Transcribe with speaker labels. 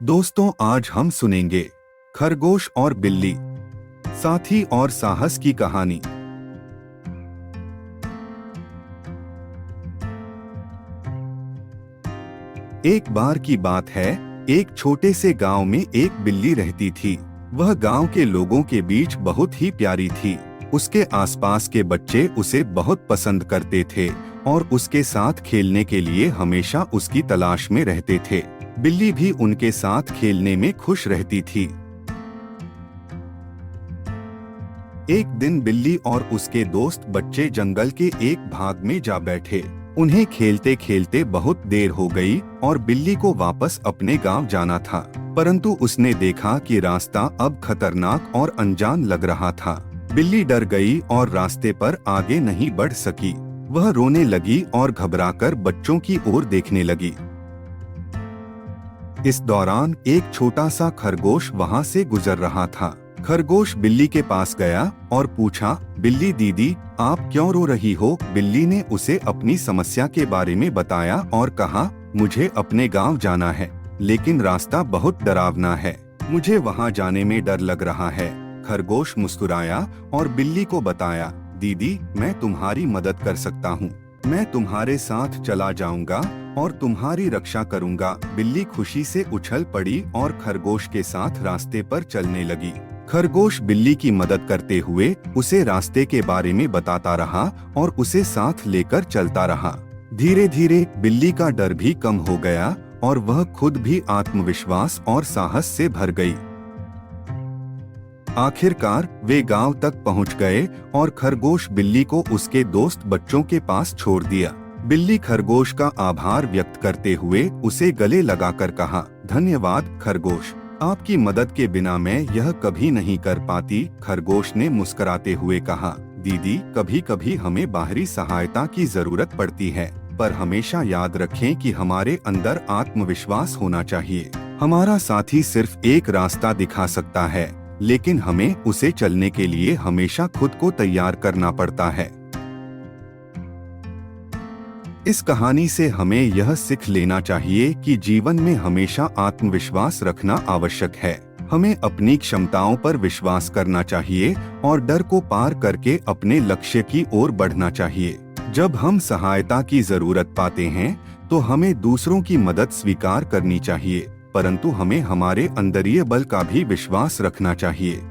Speaker 1: दोस्तों, आज हम सुनेंगे खरगोश और बिल्ली, साथी और साहस की कहानी। एक बार की बात है, एक छोटे से गांव में एक बिल्ली रहती थी। वह गांव के लोगों के बीच बहुत ही प्यारी थी। उसके आसपास के बच्चे उसे बहुत पसंद करते थे और उसके साथ खेलने के लिए हमेशा उसकी तलाश में रहते थे। बिल्ली भी उनके साथ खेलने में खुश रहती थी। एक दिन बिल्ली और उसके दोस्त बच्चे जंगल के एक भाग में जा बैठे। उन्हें खेलते खेलते बहुत देर हो गई और बिल्ली को वापस अपने गांव जाना था, परंतु उसने देखा कि रास्ता अब खतरनाक और अनजान लग रहा था। बिल्ली डर गई और रास्ते पर आगे नहीं बढ़ सकी। वह रोने लगी और घबराकर बच्चों की ओर देखने लगी। इस दौरान एक छोटा सा खरगोश वहां से गुजर रहा था। खरगोश बिल्ली के पास गया और पूछा, बिल्ली दीदी, आप क्यों रो रही हो? बिल्ली ने उसे अपनी समस्या के बारे में बताया और कहा, मुझे अपने गांव जाना है, लेकिन रास्ता बहुत डरावना है। मुझे वहां जाने में डर लग रहा है। खरगोश मुस्कुराया और बिल्ली को बताया, दीदी, मैं तुम्हारी मदद कर सकता हूँ। मैं तुम्हारे साथ चला जाऊंगा और तुम्हारी रक्षा करूंगा। बिल्ली खुशी से उछल पड़ी और खरगोश के साथ रास्ते पर चलने लगी। खरगोश बिल्ली की मदद करते हुए उसे रास्ते के बारे में बताता रहा और उसे साथ लेकर चलता रहा। धीरे धीरे बिल्ली का डर भी कम हो गया और वह खुद भी आत्मविश्वास और साहस से भर गई। आखिरकार वे गांव तक पहुंच गए और खरगोश बिल्ली को उसके दोस्त बच्चों के पास छोड़ दिया। बिल्ली खरगोश का आभार व्यक्त करते हुए उसे गले लगाकर कहा, धन्यवाद खरगोश, आपकी मदद के बिना मैं यह कभी नहीं कर पाती। खरगोश ने मुस्कुराते हुए कहा, दीदी, कभी कभी हमें बाहरी सहायता की जरूरत पड़ती है, पर हमेशा याद रखें कि हमारे अंदर आत्मविश्वास होना चाहिए। हमारा साथी सिर्फ एक रास्ता दिखा सकता है, लेकिन हमें उसे चलने के लिए हमेशा खुद को तैयार करना पड़ता है। इस कहानी से हमें यह सीख लेना चाहिए कि जीवन में हमेशा आत्मविश्वास रखना आवश्यक है। हमें अपनी क्षमताओं पर विश्वास करना चाहिए और डर को पार करके अपने लक्ष्य की ओर बढ़ना चाहिए। जब हम सहायता की जरूरत पाते हैं, तो हमें दूसरों की मदद स्वीकार करनी चाहिए, परंतु हमें हमारे अंदरिय बल का भी विश्वास रखना चाहिए।